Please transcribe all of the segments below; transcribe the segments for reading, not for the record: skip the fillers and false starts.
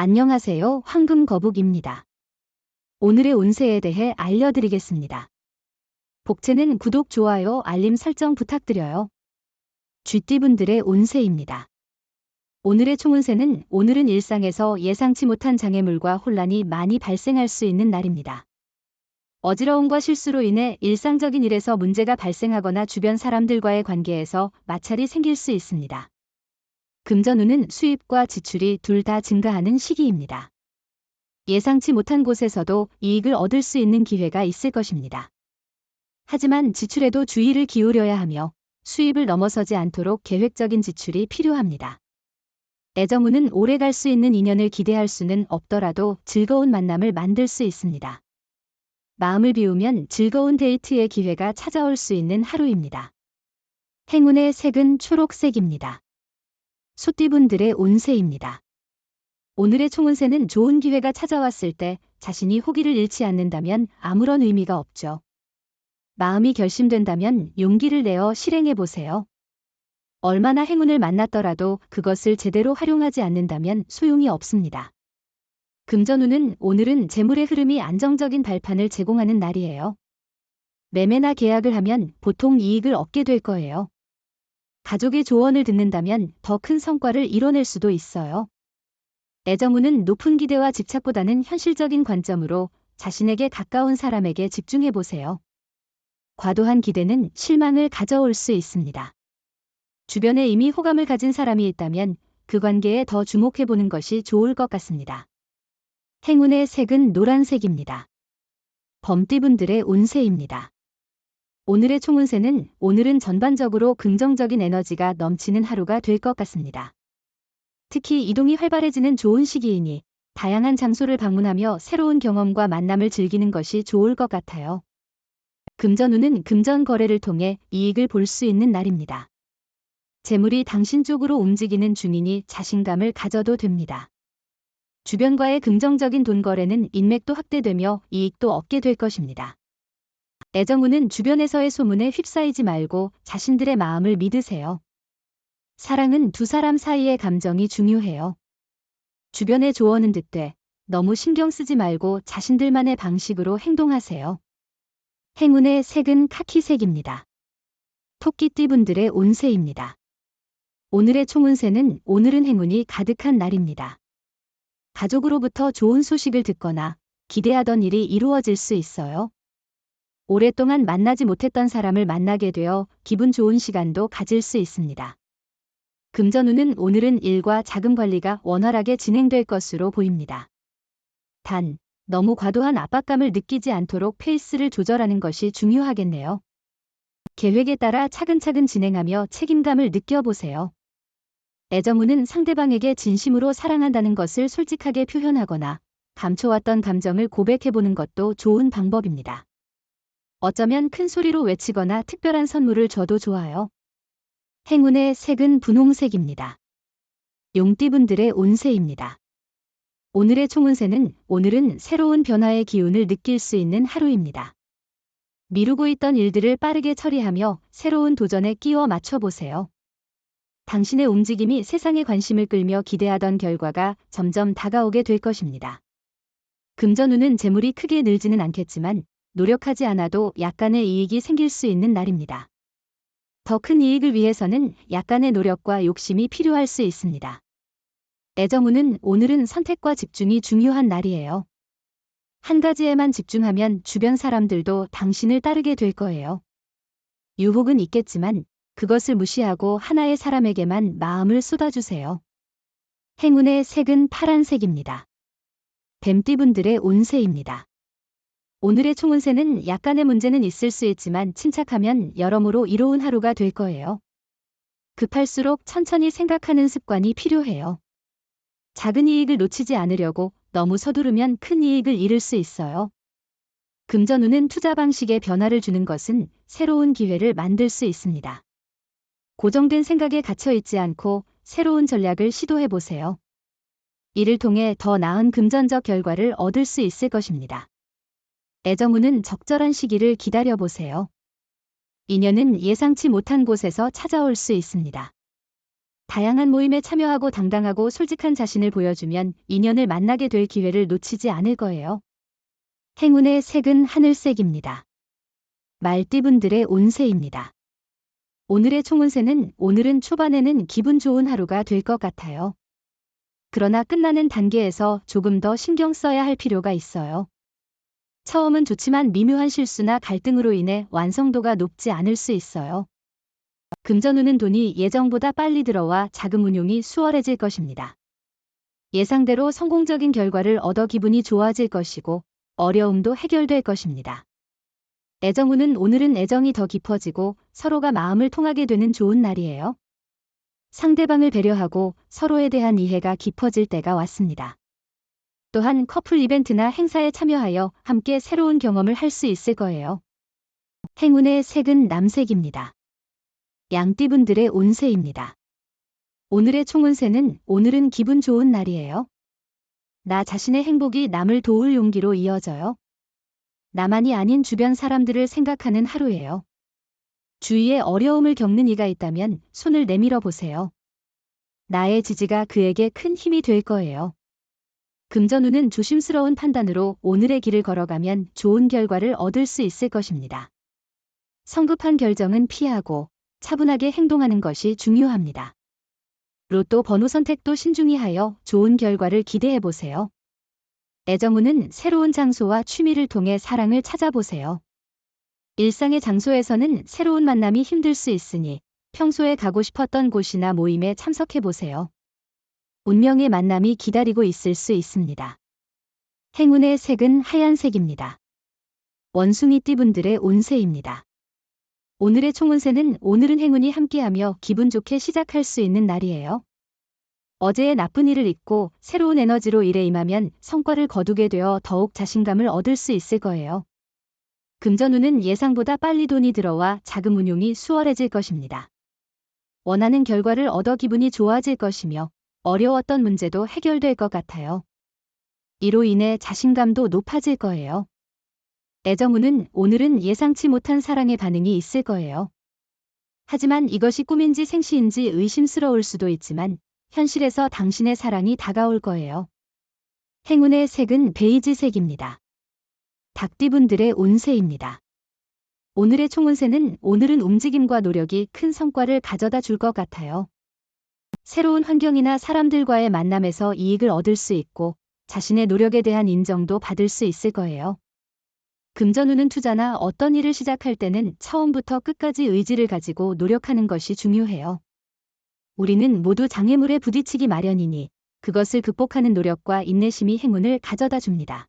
안녕하세요. 황금거북입니다. 오늘의 운세에 대해 알려드리겠습니다. 복채는 구독, 좋아요, 알림 설정 부탁드려요. 쥐띠분들의 운세입니다. 오늘의 총운세는 오늘은 일상에서 예상치 못한 장애물과 혼란이 많이 발생할 수 있는 날입니다. 어지러움과 실수로 인해 일상적인 일에서 문제가 발생하거나 주변 사람들과의 관계에서 마찰이 생길 수 있습니다. 금전운은 수입과 지출이 둘 다 증가하는 시기입니다. 예상치 못한 곳에서도 이익을 얻을 수 있는 기회가 있을 것입니다. 하지만 지출에도 주의를 기울여야 하며 수입을 넘어서지 않도록 계획적인 지출이 필요합니다. 애정운은 오래 갈 수 있는 인연을 기대할 수는 없더라도 즐거운 만남을 만들 수 있습니다. 마음을 비우면 즐거운 데이트의 기회가 찾아올 수 있는 하루입니다. 행운의 색은 초록색입니다. 소띠분들의 운세입니다. 오늘의 총운세는 좋은 기회가 찾아왔을 때 자신이 호기를 잃지 않는다면 아무런 의미가 없죠. 마음이 결심된다면 용기를 내어 실행해 보세요. 얼마나 행운을 만났더라도 그것을 제대로 활용하지 않는다면 소용이 없습니다. 금전운은 오늘은 재물의 흐름이 안정적인 발판을 제공하는 날이에요. 매매나 계약을 하면 보통 이익을 얻게 될 거예요. 가족의 조언을 듣는다면 더 큰 성과를 이뤄낼 수도 있어요. 애정운은 높은 기대와 집착보다는 현실적인 관점으로 자신에게 가까운 사람에게 집중해 보세요. 과도한 기대는 실망을 가져올 수 있습니다. 주변에 이미 호감을 가진 사람이 있다면 그 관계에 더 주목해 보는 것이 좋을 것 같습니다. 행운의 색은 노란색입니다. 범띠분들의 운세입니다. 오늘의 총운세는 오늘은 전반적으로 긍정적인 에너지가 넘치는 하루가 될 것 같습니다. 특히 이동이 활발해지는 좋은 시기이니 다양한 장소를 방문하며 새로운 경험과 만남을 즐기는 것이 좋을 것 같아요. 금전운은 금전 거래를 통해 이익을 볼 수 있는 날입니다. 재물이 당신 쪽으로 움직이는 중이니 자신감을 가져도 됩니다. 주변과의 긍정적인 돈 거래는 인맥도 확대되며 이익도 얻게 될 것입니다. 애정운은 주변에서의 소문에 휩싸이지 말고 자신들의 마음을 믿으세요. 사랑은 두 사람 사이의 감정이 중요해요. 주변의 조언은 듣되 너무 신경 쓰지 말고 자신들만의 방식으로 행동하세요. 행운의 색은 카키색입니다. 토끼띠분들의 운세입니다. 오늘의 총운세는 오늘은 행운이 가득한 날입니다. 가족으로부터 좋은 소식을 듣거나 기대하던 일이 이루어질 수 있어요. 오랫동안 만나지 못했던 사람을 만나게 되어 기분 좋은 시간도 가질 수 있습니다. 금전운은 오늘은 일과 자금 관리가 원활하게 진행될 것으로 보입니다. 단, 너무 과도한 압박감을 느끼지 않도록 페이스를 조절하는 것이 중요하겠네요. 계획에 따라 차근차근 진행하며 책임감을 느껴보세요. 애정운은 상대방에게 진심으로 사랑한다는 것을 솔직하게 표현하거나 감춰왔던 감정을 고백해보는 것도 좋은 방법입니다. 어쩌면 큰 소리로 외치거나 특별한 선물을 줘도 좋아요. 행운의 색은 분홍색입니다. 용띠분들의 운세입니다. 오늘의 총운세는 오늘은 새로운 변화의 기운을 느낄 수 있는 하루입니다. 미루고 있던 일들을 빠르게 처리하며 새로운 도전에 끼워 맞춰보세요. 당신의 움직임이 세상의 관심을 끌며 기대하던 결과가 점점 다가오게 될 것입니다. 금전운은 재물이 크게 늘지는 않겠지만 노력하지 않아도 약간의 이익이 생길 수 있는 날입니다. 더 큰 이익을 위해서는 약간의 노력과 욕심이 필요할 수 있습니다. 애정운은 오늘은 선택과 집중이 중요한 날이에요. 한 가지에만 집중하면 주변 사람들도 당신을 따르게 될 거예요. 유혹은 있겠지만 그것을 무시하고 하나의 사람에게만 마음을 쏟아주세요. 행운의 색은 파란색입니다. 뱀띠분들의 운세입니다. 오늘의 총운세는 약간의 문제는 있을 수 있지만 침착하면 여러모로 이로운 하루가 될 거예요. 급할수록 천천히 생각하는 습관이 필요해요. 작은 이익을 놓치지 않으려고 너무 서두르면 큰 이익을 잃을 수 있어요. 금전운은 투자 방식에 변화를 주는 것은 새로운 기회를 만들 수 있습니다. 고정된 생각에 갇혀 있지 않고 새로운 전략을 시도해 보세요. 이를 통해 더 나은 금전적 결과를 얻을 수 있을 것입니다. 애정운은 적절한 시기를 기다려보세요. 인연은 예상치 못한 곳에서 찾아올 수 있습니다. 다양한 모임에 참여하고 당당하고 솔직한 자신을 보여주면 인연을 만나게 될 기회를 놓치지 않을 거예요. 행운의 색은 하늘색입니다. 말띠분들의 운세입니다. 오늘의 총운세는 오늘은 초반에는 기분 좋은 하루가 될 것 같아요. 그러나 끝나는 단계에서 조금 더 신경 써야 할 필요가 있어요. 처음은 좋지만 미묘한 실수나 갈등으로 인해 완성도가 높지 않을 수 있어요. 금전운은 돈이 예정보다 빨리 들어와 자금 운용이 수월해질 것입니다. 예상대로 성공적인 결과를 얻어 기분이 좋아질 것이고 어려움도 해결될 것입니다. 애정운은 오늘은 애정이 더 깊어지고 서로가 마음을 통하게 되는 좋은 날이에요. 상대방을 배려하고 서로에 대한 이해가 깊어질 때가 왔습니다. 또한 커플 이벤트나 행사에 참여하여 함께 새로운 경험을 할 수 있을 거예요. 행운의 색은 남색입니다. 양띠분들의 운세입니다. 오늘의 총운세는 오늘은 기분 좋은 날이에요. 나 자신의 행복이 남을 도울 용기로 이어져요. 나만이 아닌 주변 사람들을 생각하는 하루예요. 주위에 어려움을 겪는 이가 있다면 손을 내밀어 보세요. 나의 지지가 그에게 큰 힘이 될 거예요. 금전운은 조심스러운 판단으로 오늘의 길을 걸어가면 좋은 결과를 얻을 수 있을 것입니다. 성급한 결정은 피하고 차분하게 행동하는 것이 중요합니다. 로또 번호 선택도 신중히 하여 좋은 결과를 기대해 보세요. 애정운은 새로운 장소와 취미를 통해 사랑을 찾아보세요. 일상의 장소에서는 새로운 만남이 힘들 수 있으니 평소에 가고 싶었던 곳이나 모임에 참석해 보세요. 운명의 만남이 기다리고 있을 수 있습니다. 행운의 색은 하얀색입니다. 원숭이띠분들의 운세입니다. 오늘의 총운세는 오늘은 행운이 함께하며 기분 좋게 시작할 수 있는 날이에요. 어제의 나쁜 일을 잊고 새로운 에너지로 일에 임하면 성과를 거두게 되어 더욱 자신감을 얻을 수 있을 거예요. 금전운은 예상보다 빨리 돈이 들어와 자금 운용이 수월해질 것입니다. 원하는 결과를 얻어 기분이 좋아질 것이며 어려웠던 문제도 해결될 것 같아요. 이로 인해 자신감도 높아질 거예요. 애정운은 오늘은 예상치 못한 사랑의 반응이 있을 거예요. 하지만 이것이 꿈인지 생시인지 의심스러울 수도 있지만 현실에서 당신의 사랑이 다가올 거예요. 행운의 색은 베이지색입니다. 닭띠분들의 운세입니다. 오늘의 총운세는 오늘은 움직임과 노력이 큰 성과를 가져다 줄 것 같아요. 새로운 환경이나 사람들과의 만남에서 이익을 얻을 수 있고 자신의 노력에 대한 인정도 받을 수 있을 거예요. 금전운은 투자나 어떤 일을 시작할 때는 처음부터 끝까지 의지를 가지고 노력하는 것이 중요해요. 우리는 모두 장애물에 부딪히기 마련이니 그것을 극복하는 노력과 인내심이 행운을 가져다 줍니다.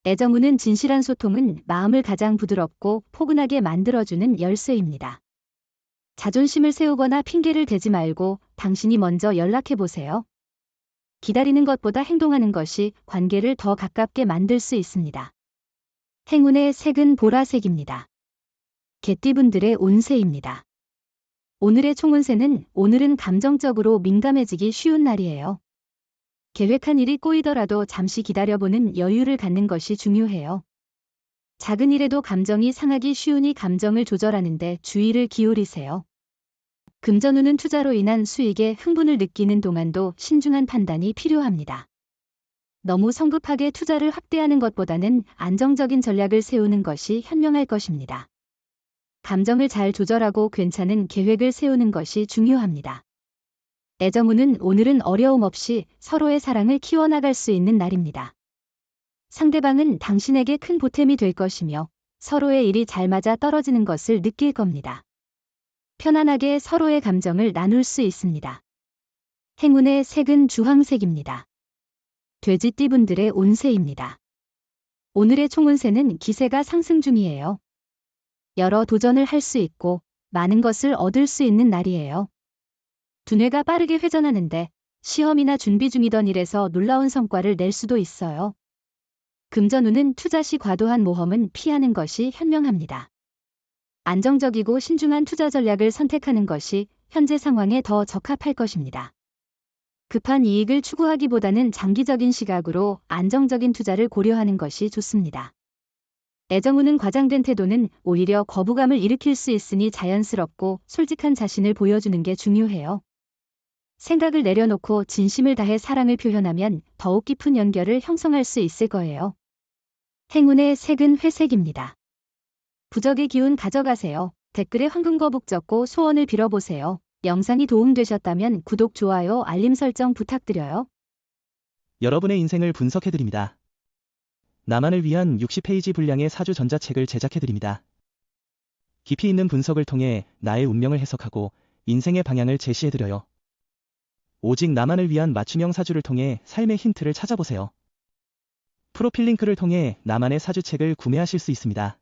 애정운은 진실한 소통은 마음을 가장 부드럽고 포근하게 만들어주는 열쇠입니다. 자존심을 세우거나 핑계를 대지 말고 당신이 먼저 연락해보세요. 기다리는 것보다 행동하는 것이 관계를 더 가깝게 만들 수 있습니다. 행운의 색은 보라색입니다. 개띠분들의 운세입니다. 오늘의 총운세는 오늘은 감정적으로 민감해지기 쉬운 날이에요. 계획한 일이 꼬이더라도 잠시 기다려보는 여유를 갖는 것이 중요해요. 작은 일에도 감정이 상하기 쉬우니 감정을 조절하는 데 주의를 기울이세요. 금전운은 투자로 인한 수익에 흥분을 느끼는 동안도 신중한 판단이 필요합니다. 너무 성급하게 투자를 확대하는 것보다는 안정적인 전략을 세우는 것이 현명할 것입니다. 감정을 잘 조절하고 괜찮은 계획을 세우는 것이 중요합니다. 애정운은 오늘은 어려움 없이 서로의 사랑을 키워나갈 수 있는 날입니다. 상대방은 당신에게 큰 보탬이 될 것이며 서로의 일이 잘 맞아 떨어지는 것을 느낄 겁니다. 편안하게 서로의 감정을 나눌 수 있습니다. 행운의 색은 주황색입니다. 돼지띠분들의 운세입니다. 오늘의 총운세는 기세가 상승 중이에요. 여러 도전을 할 수 있고 많은 것을 얻을 수 있는 날이에요. 두뇌가 빠르게 회전하는데 시험이나 준비 중이던 일에서 놀라운 성과를 낼 수도 있어요. 금전운은 투자 시 과도한 모험은 피하는 것이 현명합니다. 안정적이고 신중한 투자 전략을 선택하는 것이 현재 상황에 더 적합할 것입니다. 급한 이익을 추구하기보다는 장기적인 시각으로 안정적인 투자를 고려하는 것이 좋습니다. 애정운은 과장된 태도는 오히려 거부감을 일으킬 수 있으니 자연스럽고 솔직한 자신을 보여주는 게 중요해요. 생각을 내려놓고 진심을 다해 사랑을 표현하면 더욱 깊은 연결을 형성할 수 있을 거예요. 행운의 색은 회색입니다. 부적의 기운 가져가세요. 댓글에 황금거북 적고 소원을 빌어보세요. 영상이 도움되셨다면 구독, 좋아요, 알림 설정 부탁드려요. 여러분의 인생을 분석해드립니다. 나만을 위한 60페이지 분량의 사주 전자책을 제작해드립니다. 깊이 있는 분석을 통해 나의 운명을 해석하고 인생의 방향을 제시해드려요. 오직 나만을 위한 맞춤형 사주를 통해 삶의 힌트를 찾아보세요. 프로필 링크를 통해 나만의 사주책을 구매하실 수 있습니다.